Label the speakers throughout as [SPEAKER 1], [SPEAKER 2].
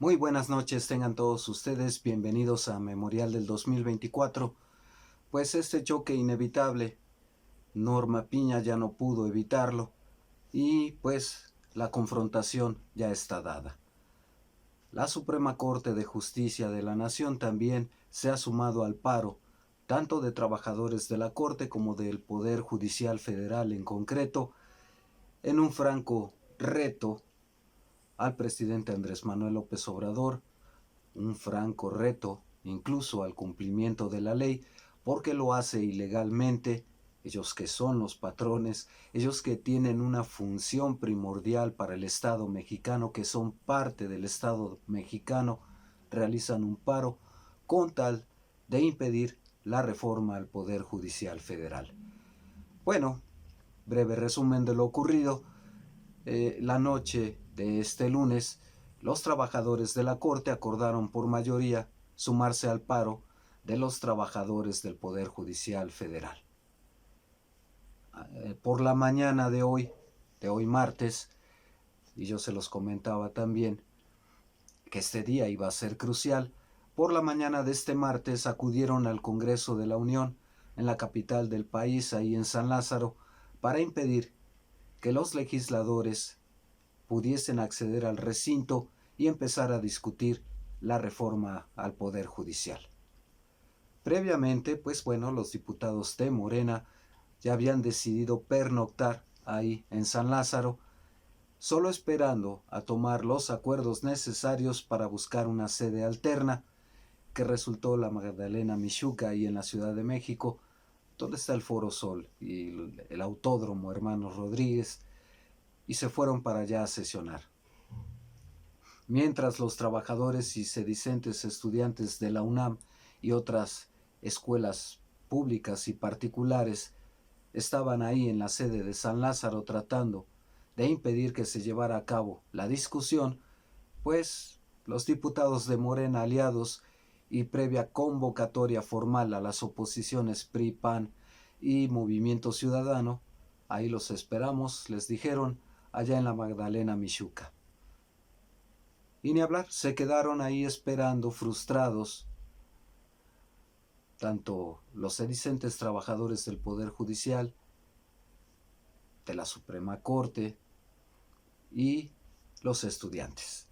[SPEAKER 1] Muy buenas noches, tengan todos ustedes bienvenidos a Memorial del 2024. Pues este choque inevitable, Norma Piña ya no pudo evitarlo y pues la confrontación ya está dada. La Suprema Corte de Justicia de la Nación también se ha sumado al paro, tanto de trabajadores de la Corte como del Poder Judicial Federal en concreto, en un franco reto al presidente Andrés Manuel López Obrador, un franco reto incluso al cumplimiento de la ley, porque lo hace ilegalmente, ellos que son los patrones, ellos que tienen una función primordial para el Estado mexicano, que son parte del Estado mexicano, realizan un paro con tal de impedir la reforma al Poder Judicial Federal. Bueno, breve resumen de lo ocurrido. La noche de este lunes, los trabajadores de la Corte acordaron por mayoría sumarse al paro de los trabajadores del Poder Judicial Federal. Por la mañana de hoy martes, y yo se los comentaba también, que este día iba a ser crucial, por la mañana de este martes acudieron al Congreso de la Unión, en la capital del país, ahí en San Lázaro, para impedir que los legisladores pudiesen acceder al recinto y empezar a discutir la reforma al Poder Judicial. Previamente, pues bueno, los diputados de Morena ya habían decidido pernoctar ahí en San Lázaro, solo esperando a tomar los acuerdos necesarios para buscar una sede alterna, que resultó la Magdalena Mixhuca ahí en la Ciudad de México, donde está el Foro Sol y el Autódromo Hermanos Rodríguez, y se fueron para allá a sesionar. Mientras los trabajadores y sedicentes estudiantes de la UNAM y otras escuelas públicas y particulares estaban ahí en la sede de San Lázaro tratando de impedir que se llevara a cabo la discusión, pues los diputados de Morena aliados y previa convocatoria formal a las oposiciones PRI, PAN y Movimiento Ciudadano, ahí los esperamos, les dijeron, allá en la Magdalena Mixhuca. Y ni hablar, se quedaron ahí esperando, frustrados, tanto los sedicentes trabajadores del Poder Judicial, de la Suprema Corte y los estudiantes.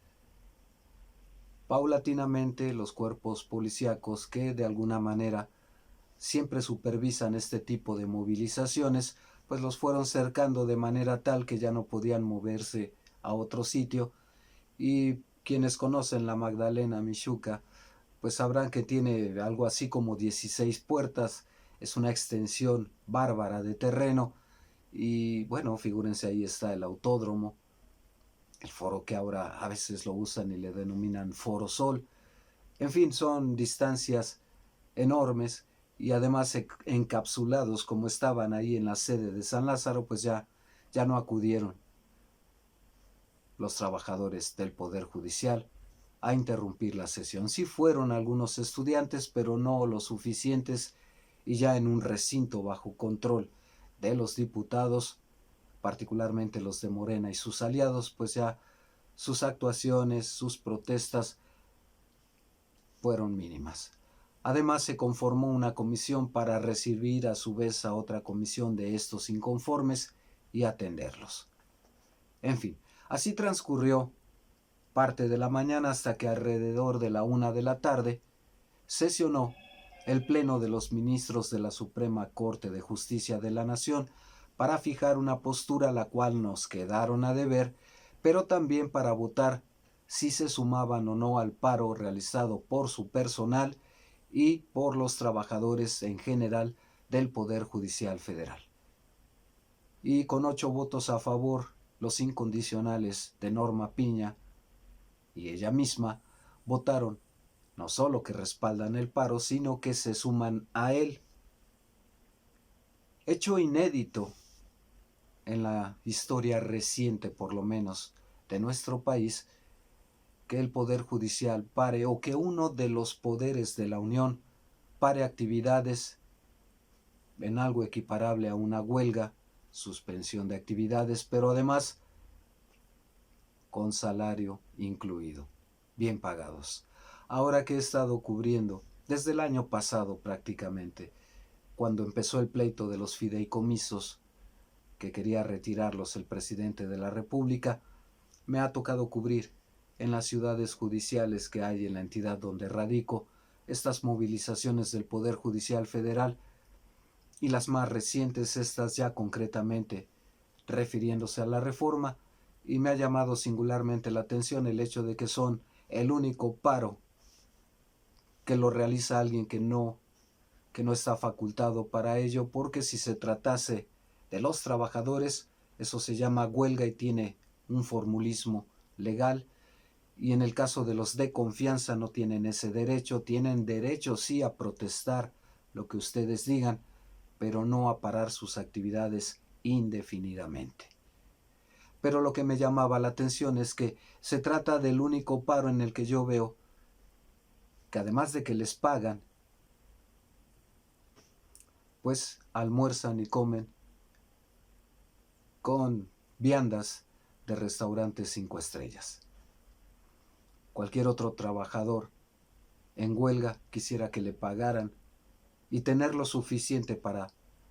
[SPEAKER 1] Paulatinamente los cuerpos policíacos, que de alguna manera siempre supervisan este tipo de movilizaciones, pues los fueron cercando de manera tal que ya no podían moverse a otro sitio. Y quienes conocen la Magdalena Mixhuca, pues sabrán que tiene algo así como 16 puertas, es una extensión bárbara de terreno, y bueno, figúrense, ahí está el autódromo, el foro que ahora a veces lo usan y le denominan Foro Sol. En fin, son distancias enormes, y además encapsulados como estaban ahí en la sede de San Lázaro, pues ya no acudieron los trabajadores del Poder Judicial a interrumpir la sesión. Sí fueron algunos estudiantes, pero no lo suficientes, y ya en un recinto bajo control de los diputados, particularmente los de Morena y sus aliados, pues ya sus actuaciones, sus protestas fueron mínimas. Además, se conformó una comisión para recibir a su vez a otra comisión de estos inconformes y atenderlos. En fin, así transcurrió parte de la mañana hasta que alrededor de la 1 de la tarde sesionó el Pleno de los Ministros de la Suprema Corte de Justicia de la Nación para fijar una postura, la cual nos quedaron a deber, pero también para votar si se sumaban o no al paro realizado por su personal y por los trabajadores en general del Poder Judicial Federal. Y con 8 votos a favor, los incondicionales de Norma Piña y ella misma votaron no solo que respaldan el paro, sino que se suman a él. Hecho inédito en la historia reciente, por lo menos, de nuestro país, que el Poder Judicial pare, o que uno de los poderes de la Unión pare actividades en algo equiparable a una huelga, suspensión de actividades, pero además con salario incluido. bien pagados. Ahora que he estado cubriendo, desde el año pasado prácticamente, cuando empezó el pleito de los fideicomisos, que quería retirarlos el presidente de la República, me ha tocado cubrir en las ciudades judiciales que hay en la entidad donde radico estas movilizaciones del Poder Judicial Federal, y las más recientes, estas ya concretamente refiriéndose a la reforma, y me ha llamado singularmente la atención el hecho de que son el único paro que lo realiza alguien que no está facultado para ello, porque si se tratase de los trabajadores, eso se llama huelga y tiene un formulismo legal, y en el caso de los de confianza no tienen ese derecho, tienen derecho sí a protestar lo que ustedes digan, pero no a parar sus actividades indefinidamente. Pero lo que me llamaba la atención es que se trata del único paro en el que yo veo que además de que les pagan, pues almuerzan y comen con viandas de restaurantes 5 estrellas. Cualquier otro trabajador en huelga quisiera que le pagaran y tener lo suficiente para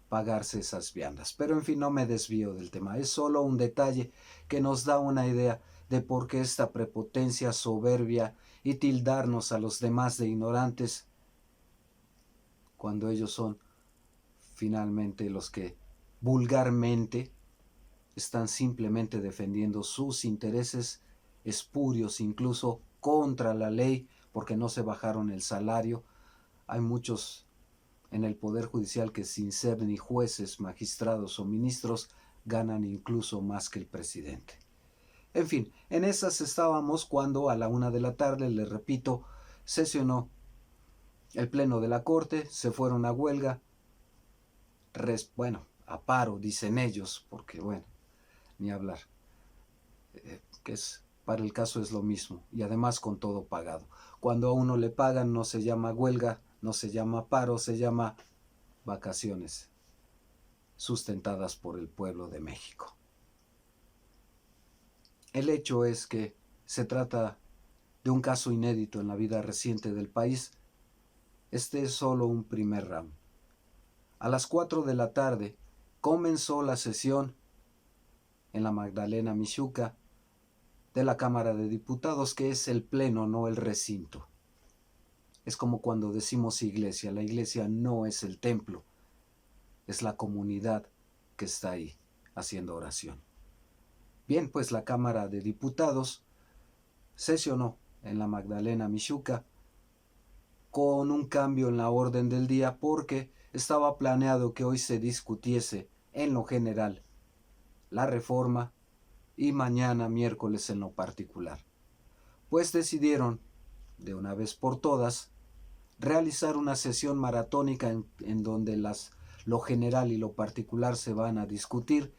[SPEAKER 1] pagarse esas viandas. Pero en fin, no me desvío del tema. Es solo un detalle que nos da una idea de por qué esta prepotencia, soberbia y tildarnos a los demás de ignorantes, cuando ellos son finalmente los que vulgarmente están simplemente defendiendo sus intereses espurios, incluso contra la ley, porque no se bajaron el salario. Hay muchos en el Poder Judicial que sin ser ni jueces, magistrados o ministros ganan incluso más que el presidente. En fin, en esas estábamos cuando a la 1 de la tarde, les repito, sesionó el pleno de la Corte, se fueron a huelga, a paro, dicen ellos, porque ni hablar, que es, para el caso es lo mismo, y además con todo pagado. Cuando a uno le pagan no se llama huelga, no se llama paro, se llama vacaciones sustentadas por el pueblo de México. El hecho es que se trata de un caso inédito en la vida reciente del país. Este es solo un primer round. A las 4 de la tarde comenzó la sesión en la Magdalena Mixhuca de la Cámara de Diputados, que es el pleno, no el recinto. Es como cuando decimos iglesia. La iglesia no es el templo, es la comunidad que está ahí haciendo oración. Bien, pues la Cámara de Diputados sesionó en la Magdalena Mixhuca con un cambio en la orden del día, porque estaba planeado que hoy se discutiese en lo general la reforma y mañana miércoles en lo particular. Pues decidieron, de una vez por todas, realizar una sesión maratónica en donde lo general y lo particular se van a discutir,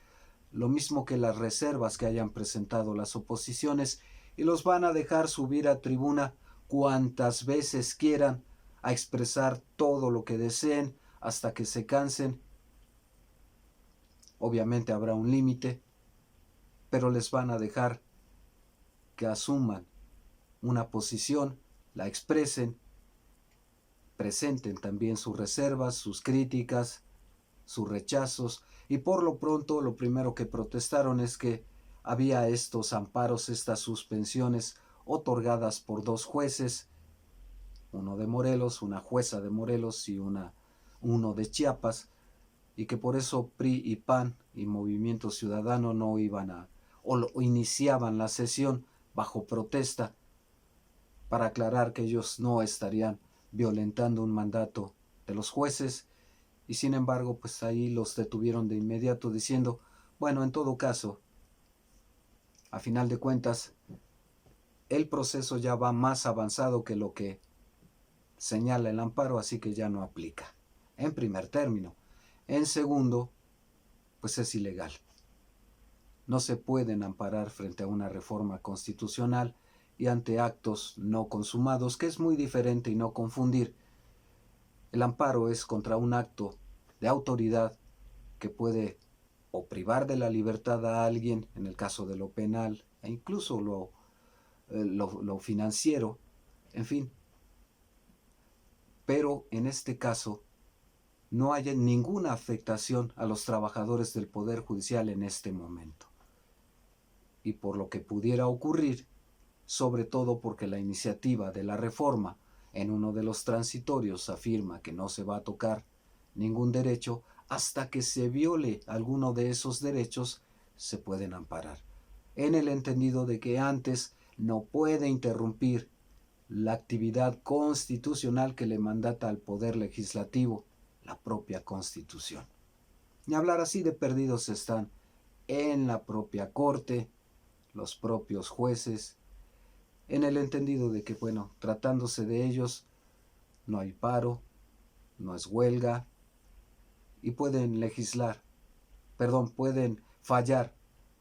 [SPEAKER 1] lo mismo que las reservas que hayan presentado las oposiciones, y los van a dejar subir a tribuna cuantas veces quieran a expresar todo lo que deseen hasta que se cansen. Obviamente habrá un límite, pero les van a dejar que asuman una posición, la expresen, presenten también sus reservas, sus críticas, sus rechazos, y por lo pronto lo primero que protestaron es que había estos amparos, estas suspensiones otorgadas por 2 jueces, uno de Morelos, una jueza de Morelos y uno de Chiapas, y que por eso PRI y PAN y Movimiento Ciudadano no iban o iniciaban la sesión bajo protesta, para aclarar que ellos no estarían violentando un mandato de los jueces, y sin embargo pues ahí los detuvieron de inmediato diciendo, bueno, en todo caso, a final de cuentas, el proceso ya va más avanzado que lo que señala el amparo, así que ya no aplica, en primer término. En segundo, pues es ilegal. No se pueden amparar frente a una reforma constitucional y ante actos no consumados, que es muy diferente, y no confundir. El amparo es contra un acto de autoridad que puede o privar de la libertad a alguien, en el caso de lo penal, e incluso lo financiero, en fin. Pero en este caso no haya ninguna afectación a los trabajadores del Poder Judicial en este momento. Y por lo que pudiera ocurrir, sobre todo porque la iniciativa de la reforma en uno de los transitorios afirma que no se va a tocar ningún derecho hasta que se viole alguno de esos derechos, se pueden amparar, en el entendido de que antes no puede interrumpir la actividad constitucional que le mandata al Poder Legislativo la propia Constitución. Ni hablar así de perdidos están en la propia Corte, los propios jueces, en el entendido de que, bueno, tratándose de ellos, no hay paro, no es huelga, y pueden pueden fallar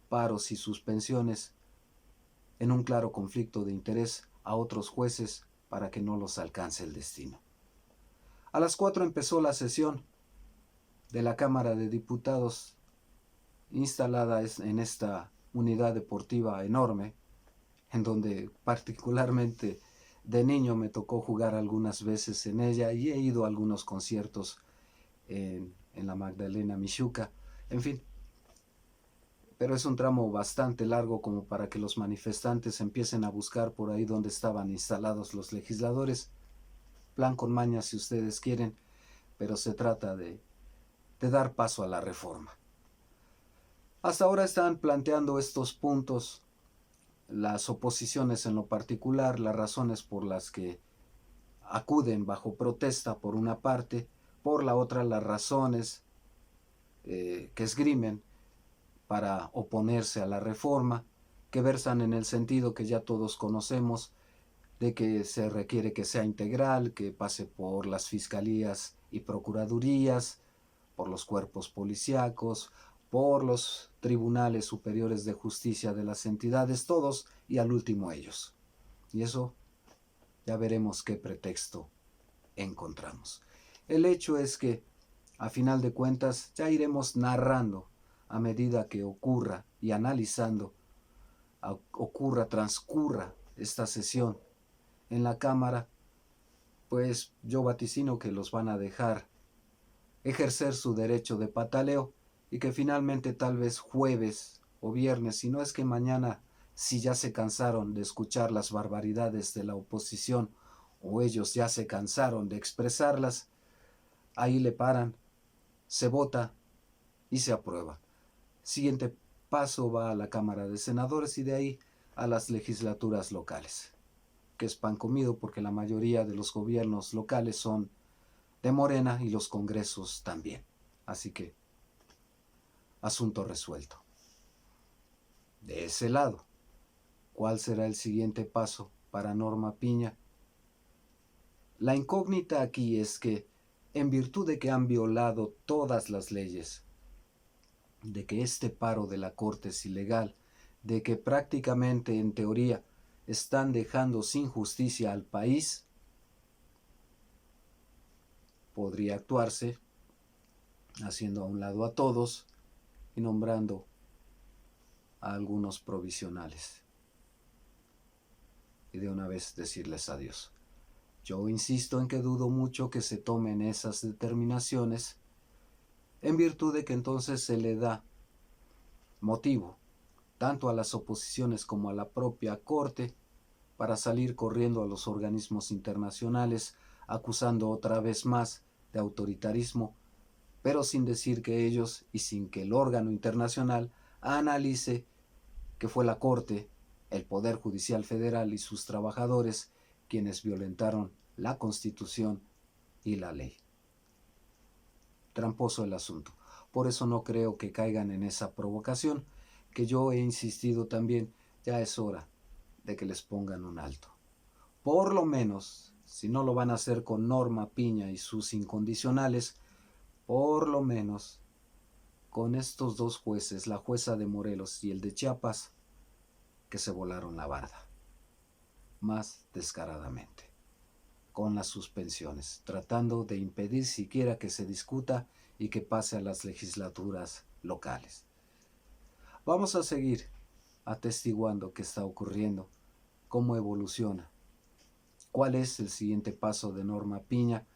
[SPEAKER 1] paros y suspensiones en un claro conflicto de interés a otros jueces para que no los alcance el destino. A las 4 empezó la sesión de la Cámara de Diputados, instalada en esta unidad deportiva enorme, en donde particularmente de niño me tocó jugar algunas veces en ella y he ido a algunos conciertos en la Magdalena Mixhuca, en fin. Pero es un tramo bastante largo como para que los manifestantes empiecen a buscar por ahí donde estaban instalados los legisladores. Plan con maña si ustedes quieren, pero se trata de dar paso a la reforma. Hasta ahora están planteando estos puntos, las oposiciones en lo particular, las razones por las que acuden bajo protesta por una parte, por la otra las razones que esgrimen para oponerse a la reforma, que versan en el sentido que ya todos conocemos, de que se requiere que sea integral, que pase por las fiscalías y procuradurías, por los cuerpos policíacos, por los tribunales superiores de justicia de las entidades, todos, y al último ellos. Y eso ya veremos qué pretexto encontramos. El hecho es que, a final de cuentas, ya iremos narrando a medida que ocurra y analizando, transcurra esta sesión en la Cámara, pues yo vaticino que los van a dejar ejercer su derecho de pataleo y que finalmente tal vez jueves o viernes, si no es que mañana, si ya se cansaron de escuchar las barbaridades de la oposición o ellos ya se cansaron de expresarlas, ahí le paran, se vota y se aprueba. Siguiente paso va a la Cámara de Senadores y de ahí a las legislaturas locales, que es pan comido porque la mayoría de los gobiernos locales son de Morena y los congresos también. Así que, asunto resuelto. De ese lado, ¿cuál será el siguiente paso para Norma Piña? La incógnita aquí es que, en virtud de que han violado todas las leyes, de que este paro de la Corte es ilegal, de que prácticamente en teoría están dejando sin justicia al país, podría actuarse haciendo a un lado a todos y nombrando a algunos provisionales. Y de una vez decirles adiós. Yo insisto en que dudo mucho que se tomen esas determinaciones, en virtud de que entonces se le da motivo tanto a las oposiciones como a la propia Corte para salir corriendo a los organismos internacionales acusando otra vez más de autoritarismo, pero sin decir que ellos y sin que el órgano internacional analice que fue la Corte, el Poder Judicial Federal y sus trabajadores quienes violentaron la Constitución y la ley. Tramposo el asunto. Por eso no creo que caigan en esa provocación, que yo he insistido también, ya es hora de que les pongan un alto. Por lo menos, si no lo van a hacer con Norma Piña y sus incondicionales, por lo menos con estos dos jueces, la jueza de Morelos y el de Chiapas, que se volaron la barda, más descaradamente, con las suspensiones, tratando de impedir siquiera que se discuta y que pase a las legislaturas locales. Vamos a seguir atestiguando qué está ocurriendo cómo evoluciona. ¿Cuál es el siguiente paso de Norma Piña?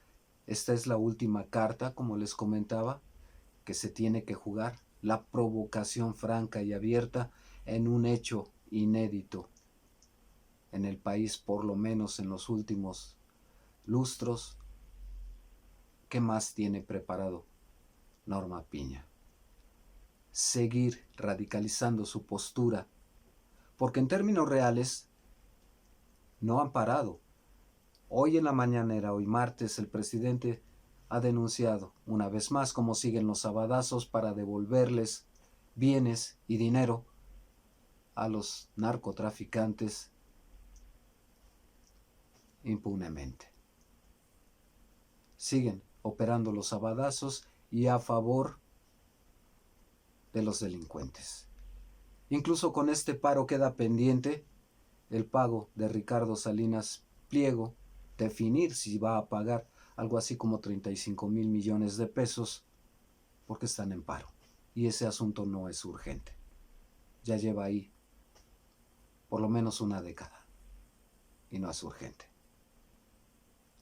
[SPEAKER 1] Esta es la última carta, como les comentaba, que se tiene que jugar. La provocación franca y abierta en un hecho inédito en el país, por lo menos en los últimos lustros. ¿Qué más tiene preparado Norma Piña? Seguir radicalizando su postura, porque en términos reales no han parado. Hoy en la mañanera, hoy martes, el presidente ha denunciado una vez más cómo siguen los sabadazos para devolverles bienes y dinero a los narcotraficantes impunemente. Siguen operando los sabadazos y a favor de los delincuentes. Incluso con este paro queda pendiente el pago de Ricardo Salinas Pliego, definir si va a pagar algo así como 35,000 millones de pesos, porque están en paro. Y ese asunto no es urgente. Ya lleva ahí por lo menos una década. Y no es urgente.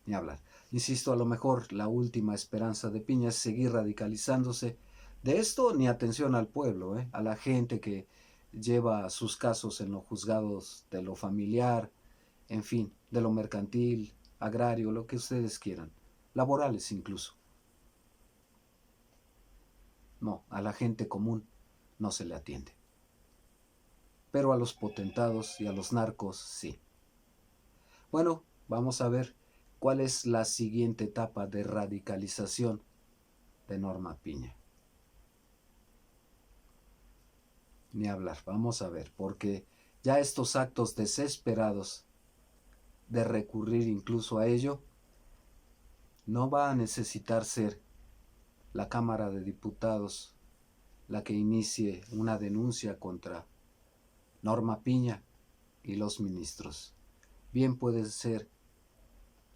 [SPEAKER 1] Ni hablar. Insisto, a lo mejor la última esperanza de Piña es seguir radicalizándose. De esto ni atención al pueblo, a la gente que lleva sus casos en los juzgados de lo familiar, en fin, de lo mercantil, agrario, lo que ustedes quieran, laborales incluso. No, a la gente común no se le atiende. Pero a los potentados y a los narcos sí. Bueno, vamos a ver cuál es la siguiente etapa de radicalización de Norma Piña. Ni hablar, vamos a ver, porque ya estos actos desesperados de recurrir incluso a ello, no va a necesitar ser la Cámara de Diputados la que inicie una denuncia contra Norma Piña y los ministros. Bien pueden ser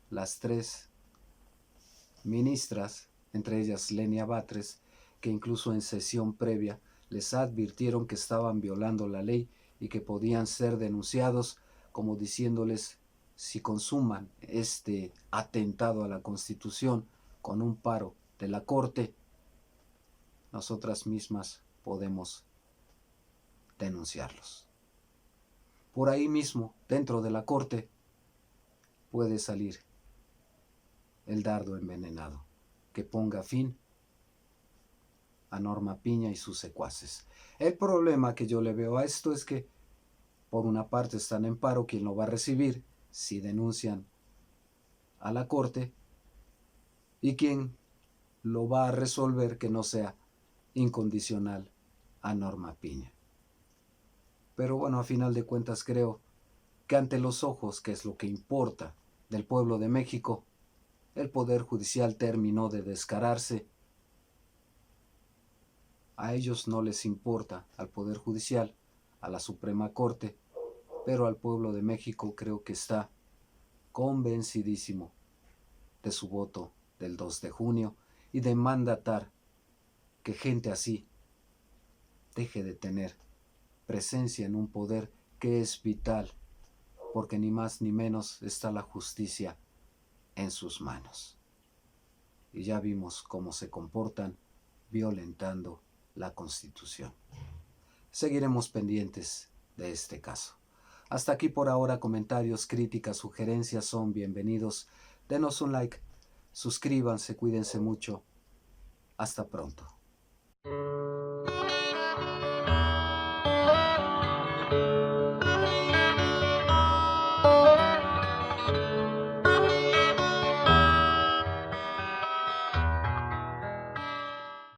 [SPEAKER 1] las 3 ministras, entre ellas Lenia Batres, que incluso en sesión previa les advirtieron que estaban violando la ley y que podían ser denunciados, como diciéndoles: si consuman este atentado a la Constitución con un paro de la Corte, nosotras mismas podemos denunciarlos. Por ahí mismo, dentro de la Corte, puede salir el dardo envenenado que ponga fin a Norma Piña y sus secuaces. El problema que yo le veo a esto es que, por una parte, están en paro quien lo va a recibir si denuncian a la Corte, y quien lo va a resolver que no sea incondicional a Norma Piña. Pero bueno, a final de cuentas creo que ante los ojos, que es lo que importa, del pueblo de México, el Poder Judicial terminó de descararse. A ellos no les importa, al Poder Judicial, a la Suprema Corte, pero al pueblo de México creo que está convencidísimo de su voto del 2 de junio y de mandatar que gente así deje de tener presencia en un poder que es vital, porque ni más ni menos está la justicia en sus manos. Y ya vimos cómo se comportan violentando la Constitución. Seguiremos pendientes de este caso. Hasta aquí por ahora. Comentarios, críticas, sugerencias son bienvenidos. Denos un like, suscríbanse, cuídense mucho. Hasta pronto.